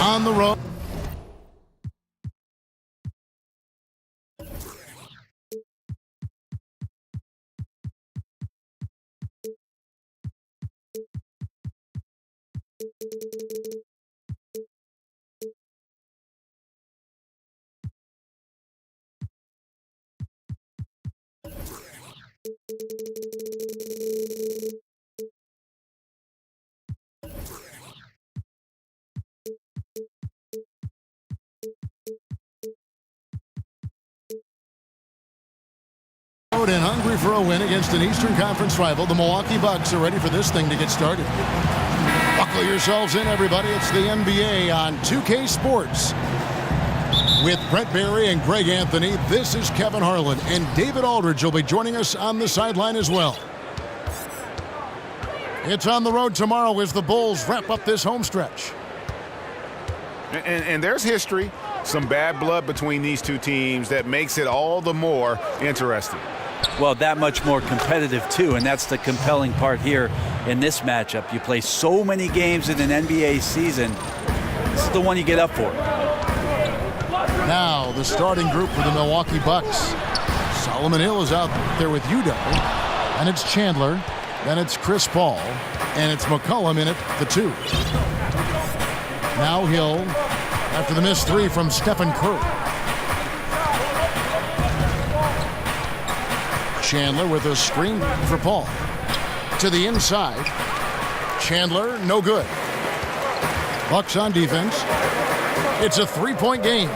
on the road. And hungry for a win against an Eastern Conference rival, the Milwaukee Bucks are ready for this thing to get started. Buckle yourselves in, everybody. It's the NBA on 2K Sports. With Brett Barry and Greg Anthony, this is Kevin Harlan, and David Aldridge will be joining us on the sideline as well. It's on the road tomorrow as the Bulls wrap up this home stretch. And there's history, some bad blood between these two teams that makes it all the more interesting. Well, that much more competitive, too, and that's the compelling part here in this matchup. You play so many games in an NBA season. This is the one you get up for. Now, the starting group for the Milwaukee Bucks. Solomon Hill is out there with Udo, and it's Chandler, then it's Chris Paul, and it's McCollum in at the 2. Now Hill, after the missed 3 from Stephen Curry. Chandler with a screen for Paul. To the inside. Chandler, no good. Bucks on defense. It's a 3-point game.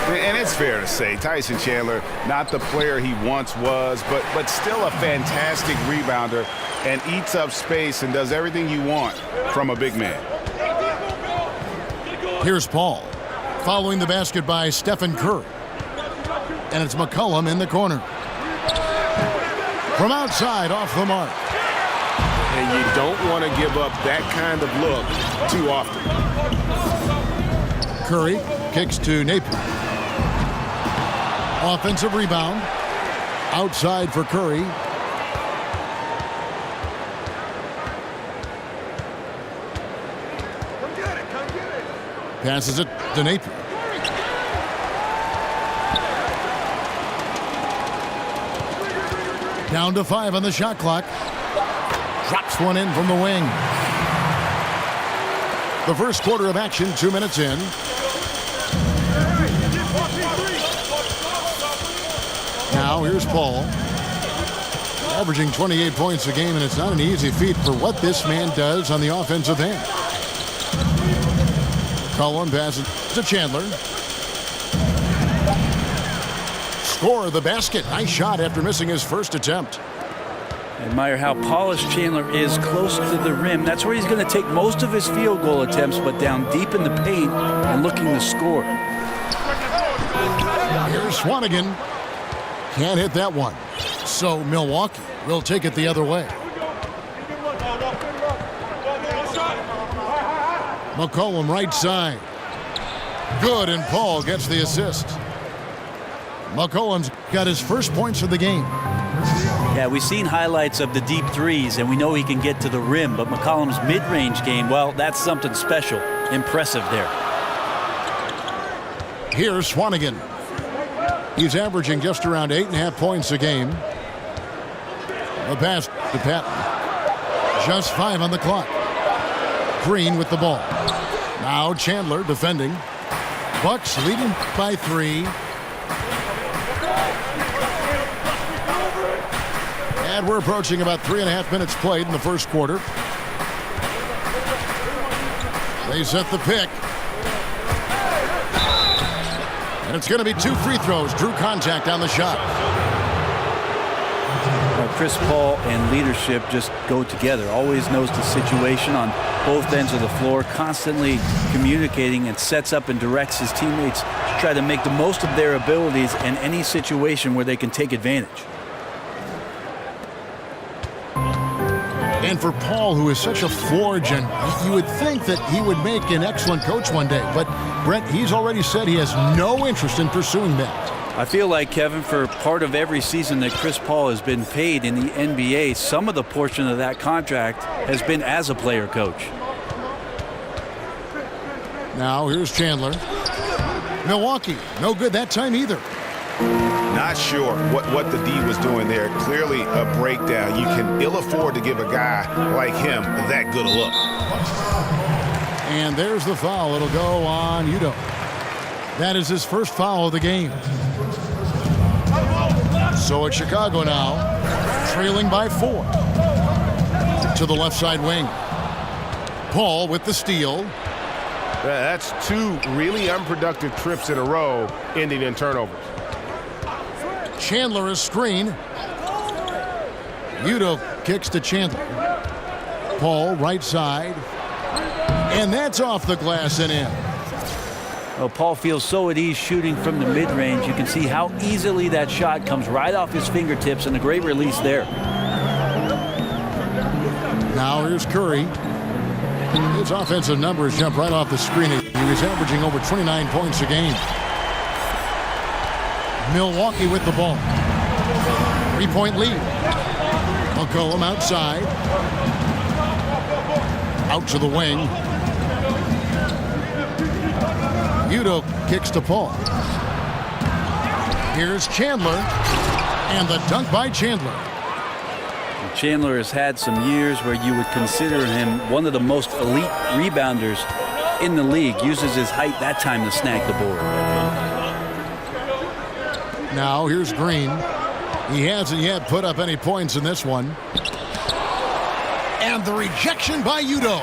And it's fair to say, Tyson Chandler, not the player he once was, but still a fantastic rebounder and eats up space and does everything you want from a big man. Here's Paul, following the basket by Stephen Curry. And it's McCollum in the corner. From outside, off the mark. And you don't want to give up that kind of look too often. Curry kicks to Napier. Offensive rebound. Outside for Curry. Passes it to Napier. Down to 5 on the shot clock. Drops one in from the wing. The first quarter of action, 2 minutes in. Now here's Paul. Averaging 28 points a game, and it's not an easy feat for what this man does on the offensive end. Cullen passes to Chandler. Score the basket. Nice shot after missing his first attempt. Admire how polished Chandler is close to the rim. That's where he's going to take most of his field goal attempts, but down deep in the paint and looking to score. Here's Swanigan. Can't hit that one. So Milwaukee will take it the other way. McCollum right side. Good, and Paul gets the assist. McCollum's got his first points of the game. Yeah, we've seen highlights of the deep threes, and we know he can get to the rim, but McCollum's mid-range game, well, that's something special. Impressive there. Here's Swanigan. He's averaging just around 8.5 points a game. The pass to Patton. Just 5 on the clock. Green with the ball. Now Chandler defending. Bucks leading by 3. And we're approaching about 3.5 minutes played in the first quarter. They set the pick. And it's going to be 2 free throws. Drew contact on the shot. Chris Paul and leadership just go together. Always knows the situation on both ends of the floor, constantly communicating, and sets up and directs his teammates to try to make the most of their abilities in any situation where they can take advantage. And for Paul, who is such a forge, and you would think that he would make an excellent coach one day. But, Brent, he's already said he has no interest in pursuing that. I feel like, Kevin, for part of every season that Chris Paul has been paid in the NBA, some of the portion of that contract has been as a player coach. Now here's Chandler. Milwaukee, no good that time either. Not sure what the D was doing there. Clearly a breakdown. You can ill afford to give a guy like him that good a look. And there's the foul. It'll go on Udo. That is his first foul of the game. So it's Chicago now, trailing by 4. To the left side wing. Paul with the steal. That's 2 really unproductive trips in a row, ending in turnovers. Chandler is screen. Udo kicks to Chandler. Paul right side. And that's off the glass and in. Well, Paul feels so at ease shooting from the mid-range. You can see how easily that shot comes right off his fingertips, and a great release there. Now here's Curry. His offensive numbers jump right off the screen. He was averaging over 29 points a game. Milwaukee with the ball. 3-point lead. McCollum outside. Out to the wing. Udo kicks to Paul. Here's Chandler. And the dunk by Chandler. Chandler has had some years where you would consider him one of the most elite rebounders in the league. Uses his height that time to snag the board. Now here's Green. He hasn't yet put up any points in this one. And the rejection by Udo.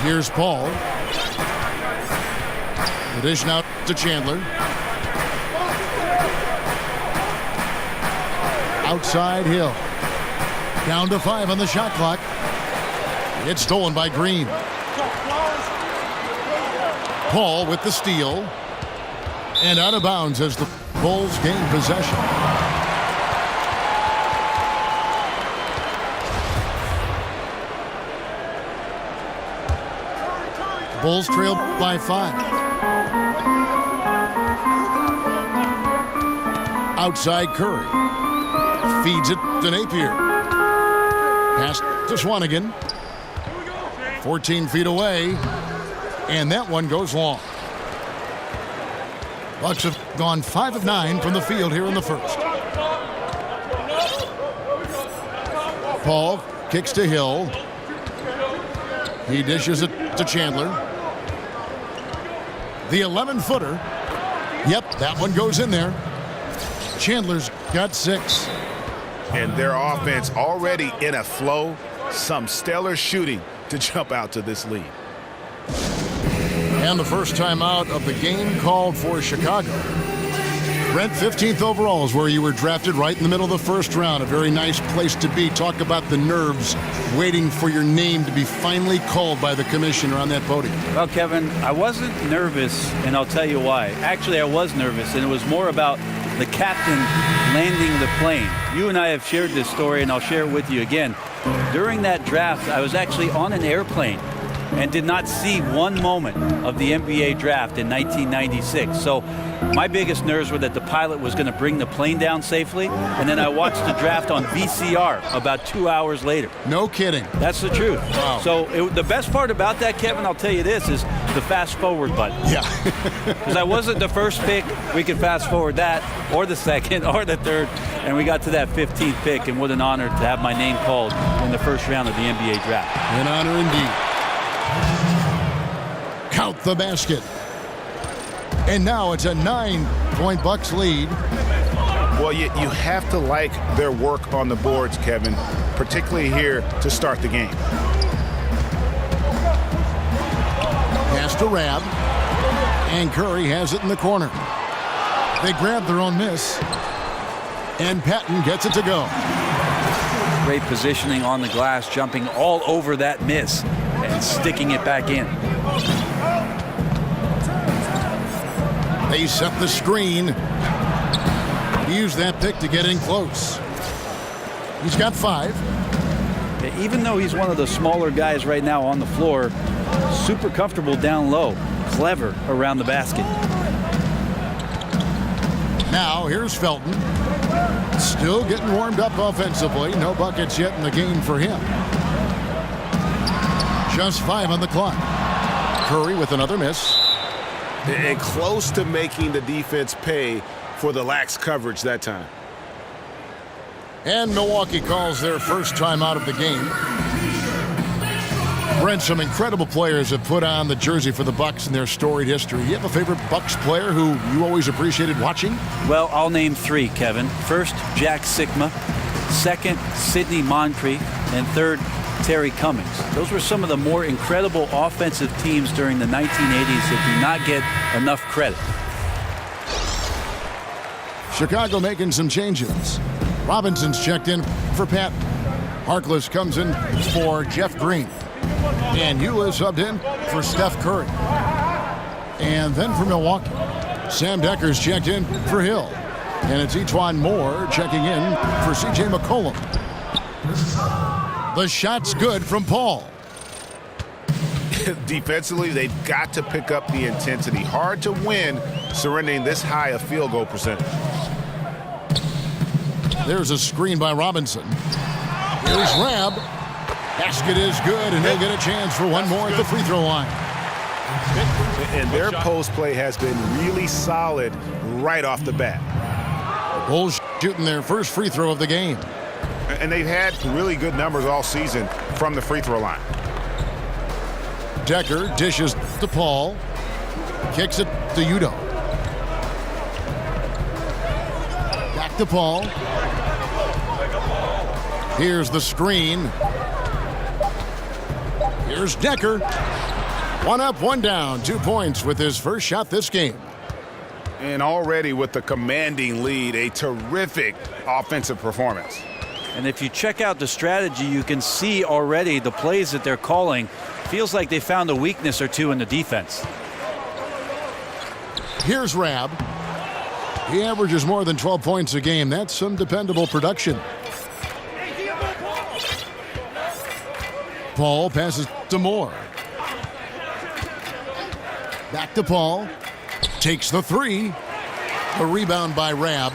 Here's Paul. The dish now to Chandler. Outside Hill. Down to 5 on the shot clock. It's stolen by Green. Paul with the steal. And out of bounds as the Bulls gain possession. Bulls trail by 5. Outside Curry. Feeds it to Napier. Pass to Swanigan. 14 feet away. And that one goes long. Bucks have gone 5 of 9 from the field here in the first. Paul kicks to Hill. He dishes it to Chandler. The 11-footer. Yep, that one goes in there. Chandler's got 6. And their offense already in a flow. Some stellar shooting to jump out to this lead. And the first time out of the game called for Chicago. Brent, 15th overall is where you were drafted, right in the middle of the first round. A very nice place to be. Talk about the nerves waiting for your name to be finally called by the commissioner on that podium. Well, Kevin, I wasn't nervous, and I'll tell you why. Actually, I was nervous, and it was more about the captain landing the plane. You and I have shared this story, and I'll share it with you again. During that draft, I was actually on an airplane and did not see one moment of the NBA draft in 1996. So my biggest nerves were that the pilot was going to bring the plane down safely, and then I watched the draft on VCR about 2 hours later. No kidding. That's the truth. Wow. So the best part about that, Kevin, I'll tell you this, is the fast forward button. Yeah. Because I wasn't the first pick. We could fast forward that, or the second, or the third, and we got to that 15th pick, and what an honor to have my name called in the first round of the NBA draft. An honor indeed. Count the basket. And now it's a 9-point Bucks lead. Well, you have to like their work on the boards, Kevin, particularly here to start the game. Pass to Rab. And Curry has it in the corner. They grab their own miss. And Patton gets it to go. Great positioning on the glass, jumping all over that miss and sticking it back in. They set the screen. Use that pick to get in close. He's got 5. Even though he's one of the smaller guys right now on the floor, super comfortable down low, clever around the basket. Now here's Felton. Still getting warmed up offensively. No buckets yet in the game for him. Just 5 on the clock. Curry with another miss. And close to making the defense pay for the lax coverage that time. And Milwaukee calls their first time out of the game. Brent, some incredible players have put on the jersey for the Bucks in their storied history. You have a favorite Bucks player who you always appreciated watching? Well, I'll name 3, Kevin. First, Jack Sikma. Second, Sidney Moncrief. And third, Terry Cummings. Those were some of the more incredible offensive teams during the 1980s that do not get enough credit. Chicago making some changes. Robinson's checked in for Pat. Harkless comes in for Jeff Green. And Eula subbed in for Steph Curry. And then for Milwaukee, Sam Decker's checked in for Hill. And it's Etuan Moore checking in for C.J. McCollum. The shot's good from Paul. Defensively, they've got to pick up the intensity. Hard to win surrendering this high a field goal percentage. There's a screen by Robinson. Here's Rab. Basket is good, and he'll get a chance for one more at the free throw line. And their post play has been really solid right off the bat. Bulls shooting their first free throw of the game. And they've had really good numbers all season from the free throw line. Decker dishes to Paul. Kicks it to Udo. Back to Paul. Here's the screen. Here's Decker. 1 up, 1 down. 2 points with his first shot this game. And already with the commanding lead, a terrific offensive performance. And if you check out the strategy, you can see already the plays that they're calling. Feels like they found a weakness or two in the defense. Here's Rab. He averages more than 12 points a game. That's some dependable production. Paul passes to Moore. Back to Paul. Takes the 3. A rebound by Rab.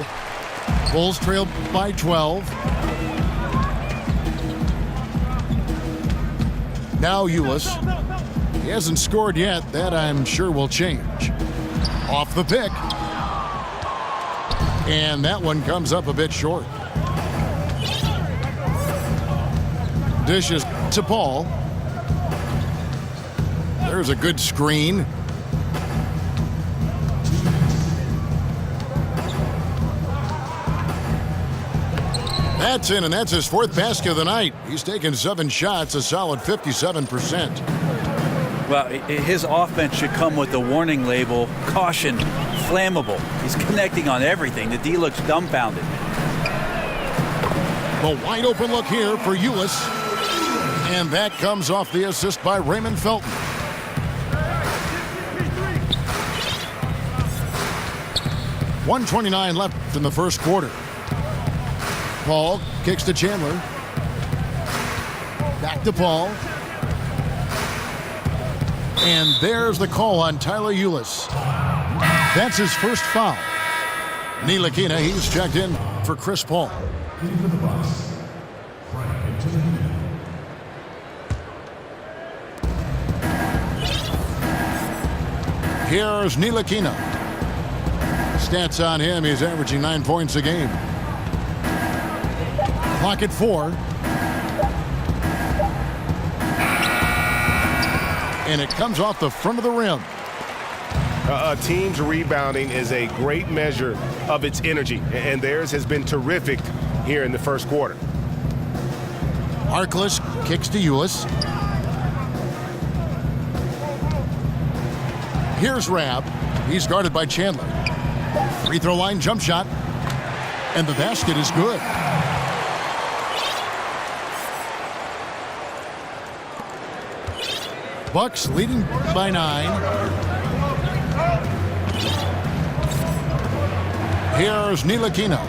Bulls trail by 12. Now Ulis. He hasn't scored yet. That I'm sure will change. Off the pick. And that one comes up a bit short. Dishes to Paul. There's a good screen. That's in, and that's his 4th basket of the night. He's taken 7 shots, a solid 57%. Well, his offense should come with the warning label, caution, flammable. He's connecting on everything. The D looks dumbfounded. The wide open look here for Ulis. And that comes off the assist by Raymond Felton. .129 left in the first quarter. Paul kicks to Chandler. Back to Paul. And there's the call on Tyler Ulis. That's his first foul. Ntilikina, he's checked in for Chris Paul. Here's Ntilikina. Stats on him, he's averaging 9 points a game. Clock at 4. And it comes off the front of the rim. A team's rebounding is a great measure of its energy, and theirs has been terrific here in the first quarter. Harkless kicks to Ulis. Here's Rab. He's guarded by Chandler. Free throw line jump shot. And the basket is good. Bucks leading by 9. Here's Ntilikina.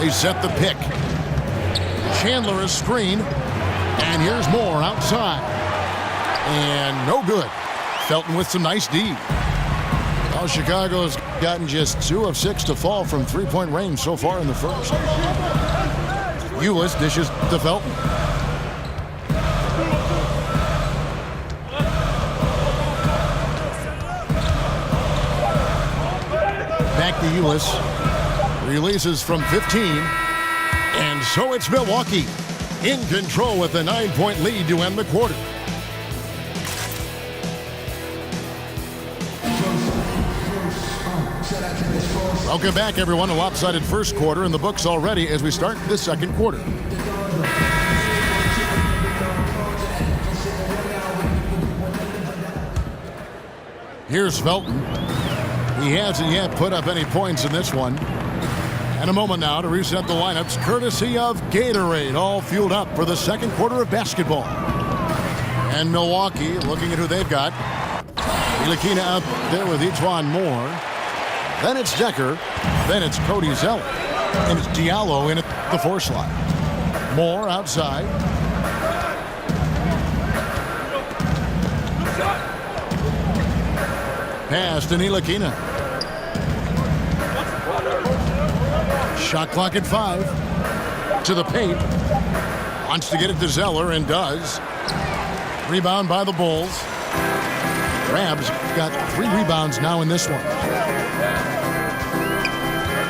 They set the pick. Chandler is screened. And here's Moore outside. And no good. Felton with some nice D. Well, Chicago's gotten just 2 of 6 to fall from three-point range so far in the first. Ulis dishes to Felton. Back to Ulis. Releases from 15. And so it's Milwaukee in control with a 9-point lead to end the quarter. Welcome back, everyone. A lopsided first quarter in the books already as we start the second quarter. Here's Felton. He hasn't yet put up any points in this one. And a moment now to reset the lineups, courtesy of Gatorade, all fueled up for the second quarter of basketball. And Milwaukee looking at who they've got. Ntilikina out there with Etuan Moore. Then it's Decker. Then it's Cody Zeller. And it's Diallo in at the 4 slot. Moore outside. Pass to Ntilikina. Shot clock at 5. To the paint. Wants to get it to Zeller and does. Rebound by the Bulls. Rab's got 3 rebounds now in this one.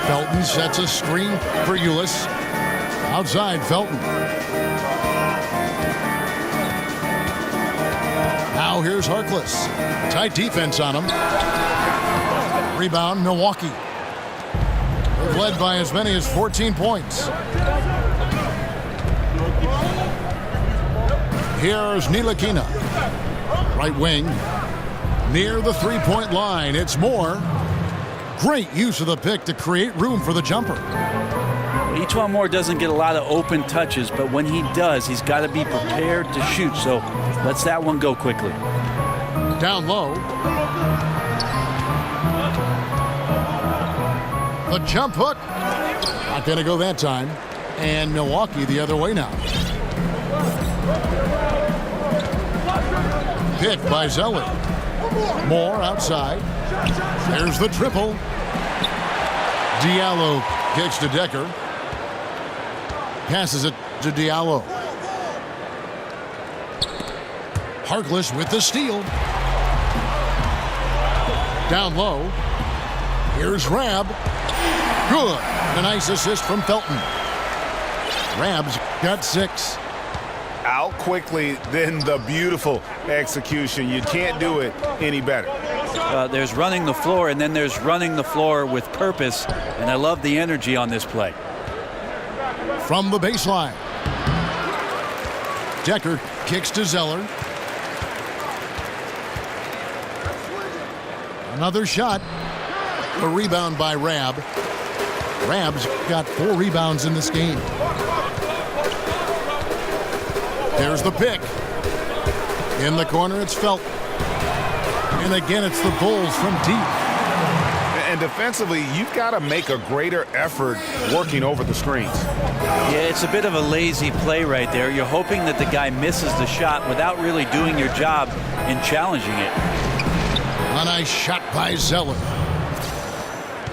Felton sets a screen for Ulis. Outside, Felton. Now here's Harkless. Tight defense on him. Rebound, Milwaukee. They've led by as many as 14 points. Here's Ntilikina. Right wing. Near the 3-point line. It's Moore. Great use of the pick to create room for the jumper. Etuan Moore doesn't get a lot of open touches, but when he does, he's got to be prepared to shoot. So lets that one go quickly. Down low. The jump hook. Not going to go that time. And Milwaukee the other way now. Pick by Zeller. Moore outside. There's the triple. Diallo kicks to Decker. Passes it to Diallo. Harkless with the steal. Down low. Here's Rab. Good. A nice assist from Felton. Rab's got 6. Out quickly, then the beautiful execution. You can't do it any better. There's running the floor, and then there's running the floor with purpose, and I love the energy on this play. From the baseline. Decker kicks to Zeller. Another shot. A rebound by Rab. Rab's got 4 rebounds in this game. There's the pick. In the corner, it's Felton. And again, it's the Bulls from deep. And defensively, you've got to make a greater effort working over the screens. Yeah, it's a bit of a lazy play right there. You're hoping that the guy misses the shot without really doing your job in challenging it. A nice shot by Zeller.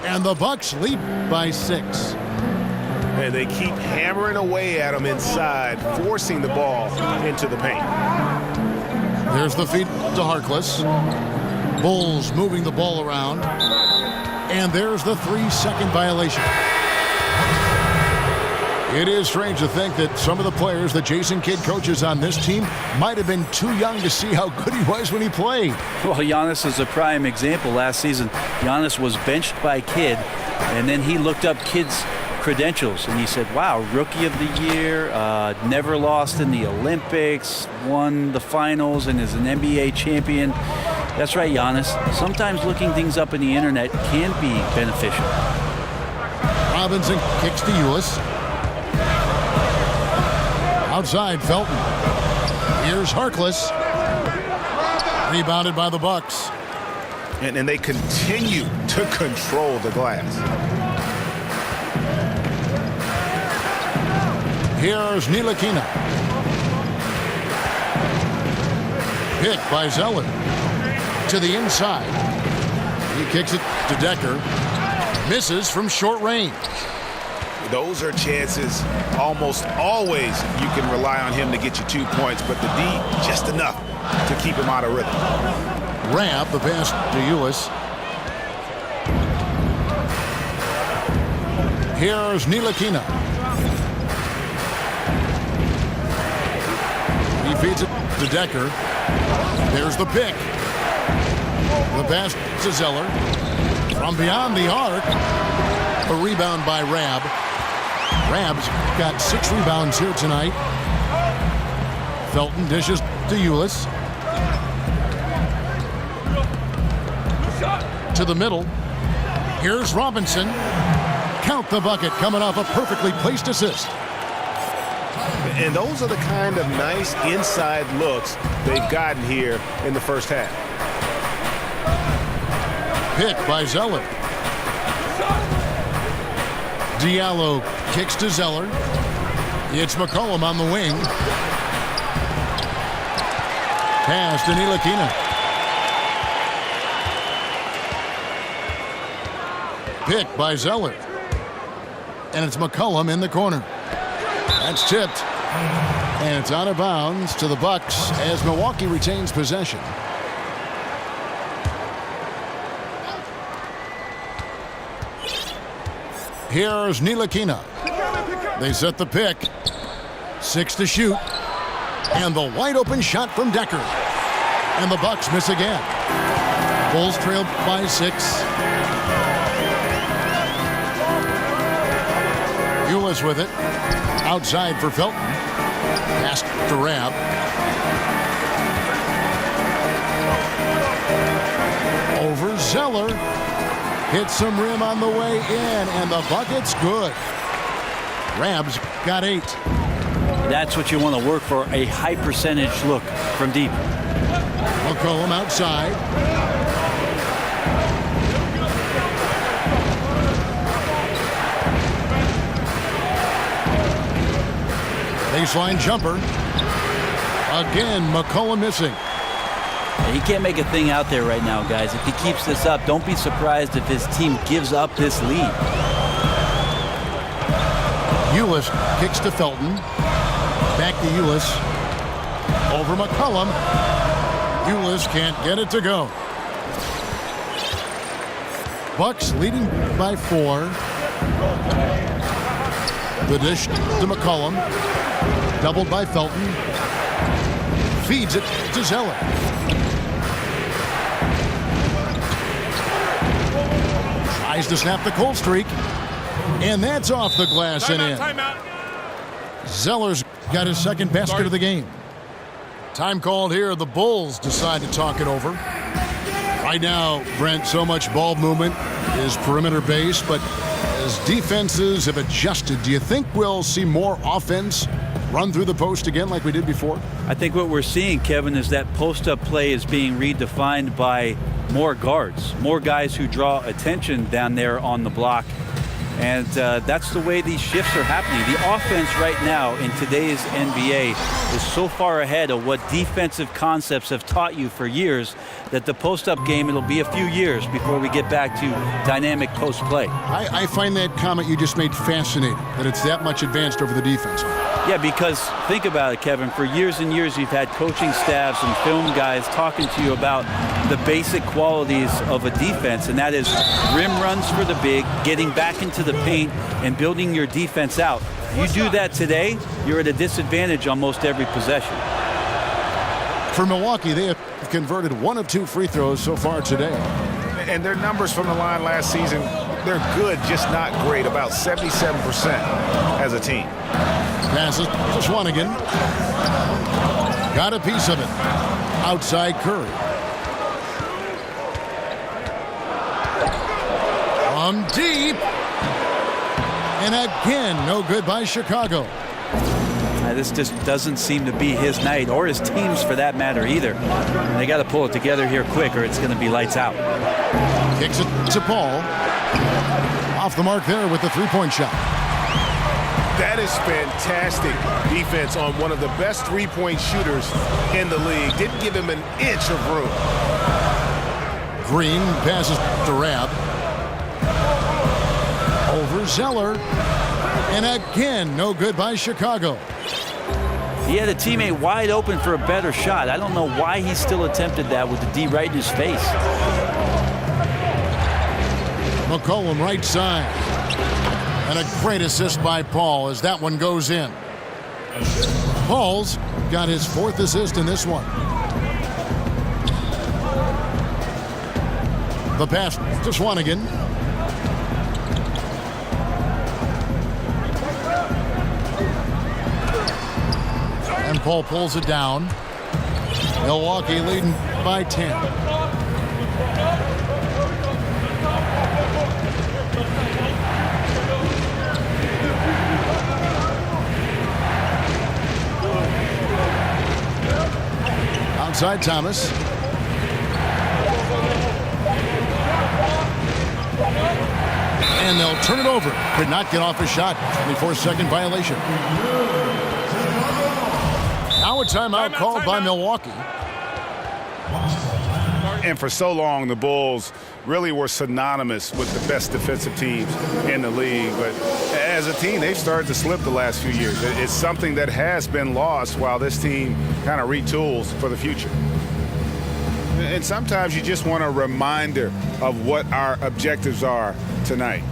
And the Bucks lead by 6. And they keep hammering away at him inside, forcing the ball into the paint. There's the feed to Harkless. Bulls moving the ball around. And there's the 3-second violation. It is strange to think that some of the players that Jason Kidd coaches on this team might have been too young to see how good he was when he played. Well, Giannis is a prime example. Last season, Giannis was benched by Kidd, and then he looked up Kidd's credentials, and he said, wow, rookie of the year, never lost in the Olympics, won the finals, and is an NBA champion. That's right, Giannis. Sometimes looking things up in the internet can be beneficial. Robinson kicks to Ulis. Outside, Felton. Here's Harkless. Rebounded by the Bucks. And they continue to control the glass. Here's Ntilikina. Pick by Zeller. To the inside. He kicks it to Decker. Misses from short range. Those are chances almost always you can rely on him to get you 2 points, but the D just enough to keep him out of rhythm. Rab, the pass to Ulis. Here's Ntilikina. He feeds it to Decker. There's the pick. The pass to Zeller. From beyond the arc. A rebound by Rabb. Rabb's got 6 rebounds here tonight. Felton dishes to Ulis. To the middle. Here's Robinson. Count the bucket, coming off a perfectly placed assist. And those are the kind of nice inside looks they've gotten here in the first half. Pick by Zeller. Diallo kicks to Zeller. It's McCollum on the wing. Pass to Ntilikina. Pick by Zeller. And it's McCollum in the corner. That's tipped. And it's out of bounds to the Bucks as Milwaukee retains possession. Here's Ntilikina. They set the pick. 6 to shoot. And the wide open shot from Decker. And the Bucks miss again. Bulls trail by 6. Ulis with it. Outside for Felton. Pass to Rabb. Over Zeller. Hits some rim on the way in, and the bucket's good. Rabb's got 8. That's what you want to work for, a high percentage look from deep. McCollum outside. Baseline jumper. Again, McCollum missing. He can't make a thing out there right now, guys. If he keeps this up, don't be surprised if his team gives up this lead. Ulis kicks to Felton. Back to Ulis. Over McCollum. Ulis can't get it to go. Bucks leading by 4. The dish to McCollum. Doubled by Felton. Feeds it to Zeller. Tries to snap the cold streak. And that's off the glass and in. Zeller's got his second basket of the game. Time called here. The Bulls decide to talk it over. Right now, Brent, so much ball movement is perimeter based, but as defenses have adjusted, do you think we'll see more offense run through the post again like we did before? I think what we're seeing, Kevin, is that post-up play is being redefined by more guards, more guys who draw attention down there on the block. And that's the way these shifts are happening. The offense right now in today's NBA is so far ahead of what defensive concepts have taught you for years that the post-up game, it'll be a few years before we get back to dynamic post play. I find that comment you just made fascinating, that it's that much advanced over the defense. Yeah, because think about it, Kevin. For years and years, you've had coaching staffs and film guys talking to you about the basic qualities of a defense, and that is rim runs for the big, getting back into the paint, and building your defense out. You do that today, you're at a disadvantage on most every possession. For Milwaukee, they have converted 1 of 2 free throws so far today. And their numbers from the line last season, they're good, just not great, about 77% as a team. Passes to Swanigan. Got a piece of it. Outside Curry. From deep. And again, no good by Chicago. This just doesn't seem to be his night, or his team's for that matter either. And they got to pull it together here quick, or it's going to be lights out. Kicks it to Paul. Off the mark there with the three-point shot. That is fantastic defense on one of the best three-point shooters in the league. Didn't give him an inch of room. Green passes to Rabb. Over Zeller. And again, no good by Chicago. He had a teammate wide open for a better shot. I don't know why he still attempted that with the D right in his face. McCollum right side. And a great assist by Paul as that one goes in. Paul's got his 4th assist in this one. The pass to Swanigan. And Paul pulls it down. Milwaukee leading by 10. Outside Thomas. And they'll turn it over. Could not get off a shot. 24-second violation. Now a timeout called by Milwaukee. And for so long, the Bulls really were synonymous with the best defensive teams in the league. But as a team, they've started to slip the last few years. It's something that has been lost while this team kind of retools for the future. And sometimes you just want a reminder of what our objectives are tonight.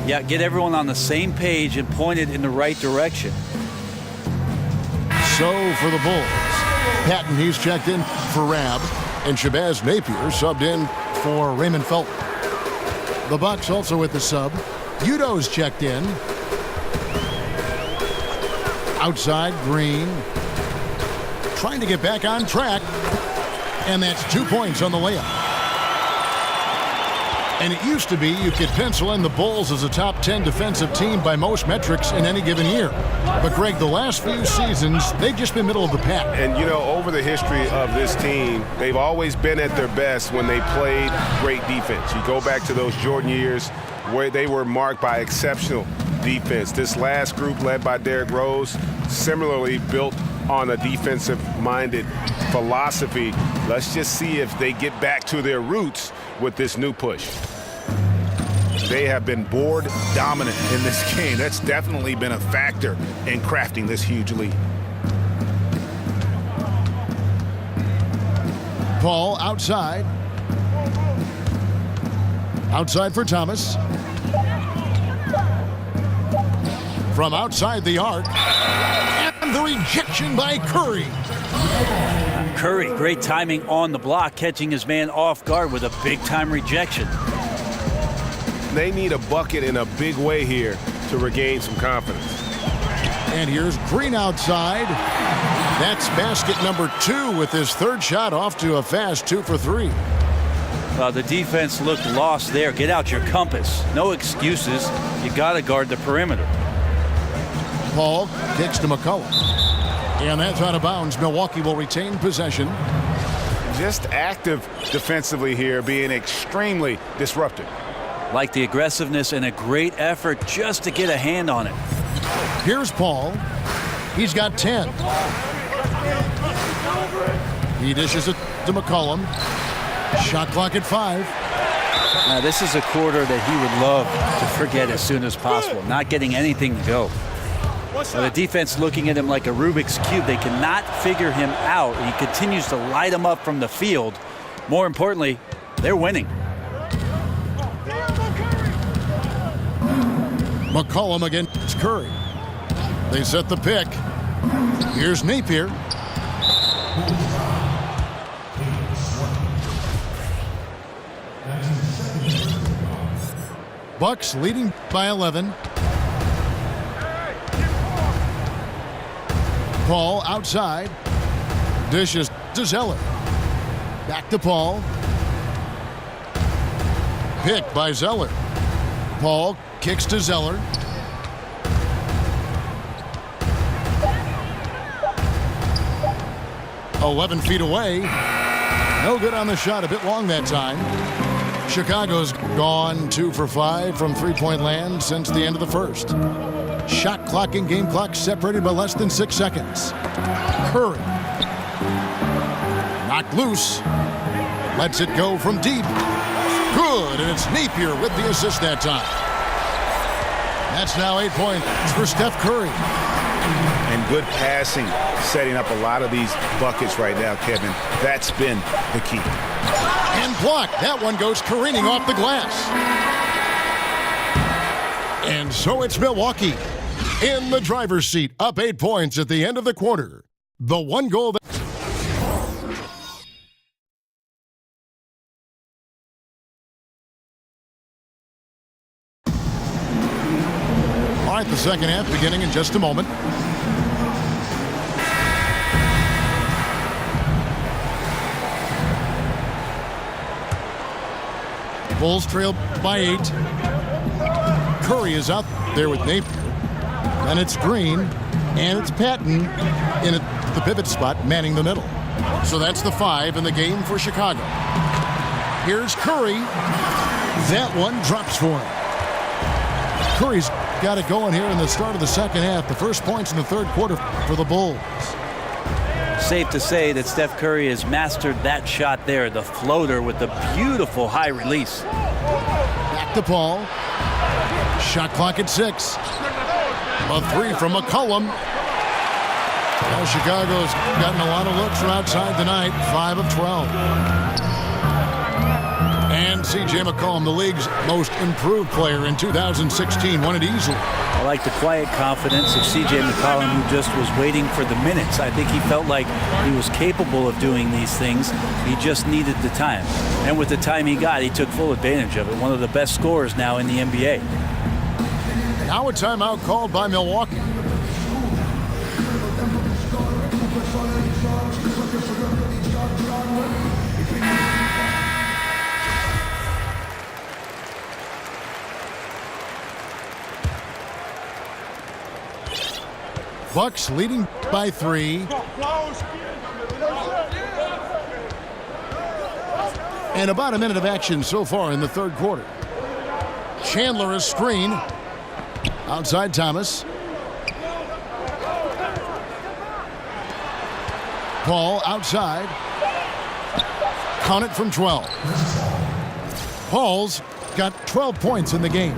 Yeah, get everyone on the same page and point it in the right direction. So for the Bulls, Patton, he's checked in for Rab, and Shabazz Napier subbed in for Raymond Felton. The Bucks also with the sub. Udo's checked in. Outside, Green. Trying to get back on track. And that's 2 points on the layup. And it used to be you could pencil in the Bulls as a top 10 defensive team by most metrics in any given year. But, Greg, the last few seasons, they've just been middle of the pack. And, you know, over the history of this team, they've always been at their best when they played great defense. You go back to those Jordan years where they were marked by exceptional defense. This last group, led by Derrick Rose, similarly built on a defensive-minded philosophy. Let's just see if they get back to their roots with this new push. They have been board dominant in this game. That's definitely been a factor in crafting this huge lead. Paul outside. Outside for Thomas. From outside the arc. And the rejection by Curry. Curry, great timing on the block, catching his man off guard with a big-time rejection. They need a bucket in a big way here to regain some confidence. And here's Green outside. That's basket number 2 with his 3rd shot off to a fast 2 for 3. The defense looked lost there. Get out your compass. No excuses. You got to guard the perimeter. Paul kicks to McCollum. And that's out of bounds. Milwaukee will retain possession. Just active defensively here, being extremely disruptive. Like the aggressiveness and a great effort just to get a hand on it. Here's Paul. He's got 10. He dishes it to McCollum. Shot clock at 5. Now, this is a quarter that he would love to forget as soon as possible. Not getting anything to go. The defense looking at him like a Rubik's Cube. They cannot figure him out. He continues to light him up from the field. More importantly, they're winning. McCollum against Curry. They set the pick. Here's Napier. Bucks leading by 11. Paul outside. Dishes to Zeller. Back to Paul. Pick by Zeller. Paul kicks to Zeller. "11 feet away. No good on the shot. A bit long that time. Chicago's gone 2 for 5 from three-point land since the end of the first. Shot clock and game clock separated by less than 6 seconds. Curry. Knocked loose. Lets it go from deep. Good, and it's Napier with the assist that time. That's now 8 points for Steph Curry. And good passing, setting up a lot of these buckets right now, Kevin. That's been the key. And blocked. That one goes careening off the glass. And so it's Milwaukee in the driver's seat, up 8 points at the end of the quarter. The one goal that all right, the second half beginning in just a moment. Bulls trail by 8. Curry is out there with Napier. Then it's Green, and it's Patton in the pivot spot, manning the middle. So that's the 5 in the game for Chicago. Here's Curry. That one drops for him. Curry's got it going here in the start of the second half. The first points in the third quarter for the Bulls. Safe to say that Steph Curry has mastered that shot there, the floater with the beautiful high release. Back to Paul. Shot clock at 6. A 3 from McCollum. Well, Chicago's gotten a lot of looks from outside tonight. 5 of 12. And C.J. McCollum, the league's most improved player in 2016, won it easily. I like the quiet confidence of C.J. McCollum, who just was waiting for the minutes. I think he felt like he was capable of doing these things. He just needed the time. And with the time he got, he took full advantage of it. One of the best scorers now in the NBA. Now a timeout called by Milwaukee. Bucks leading by 3. And about a minute of action so far in the third quarter. Chandler, a screen. Outside Thomas. Paul outside. Count it from 12. Paul's got 12 points in the game.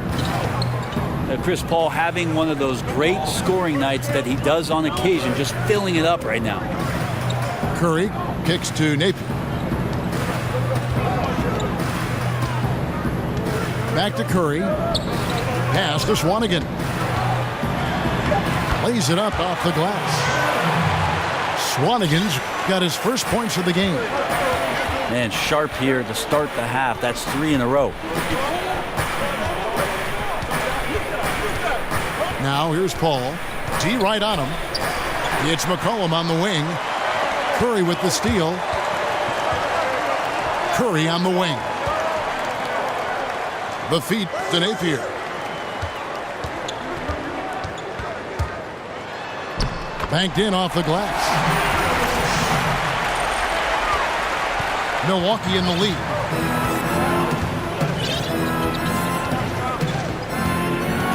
Chris Paul having one of those great scoring nights that he does on occasion, just filling it up right now. Curry kicks to Napier. Back to Curry. Pass to Swanigan. Lays it up off the glass. Swanigan's got his first points of the game. Man, sharp here to start the half. That's 3 in a row. Now here's Paul. D right on him. It's McCollum on the wing. Curry with the steal. Curry on the wing. The feed to Napier. Banked in off the glass. Milwaukee in the lead.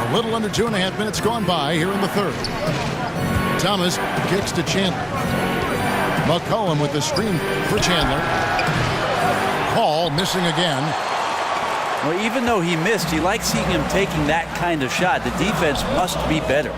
A little under 2.5 minutes gone by here in the third. Thomas kicks to Chandler. McCollum with the screen for Chandler. Paul missing again. Well, even though he missed, you like seeing him taking that kind of shot. The defense must be better.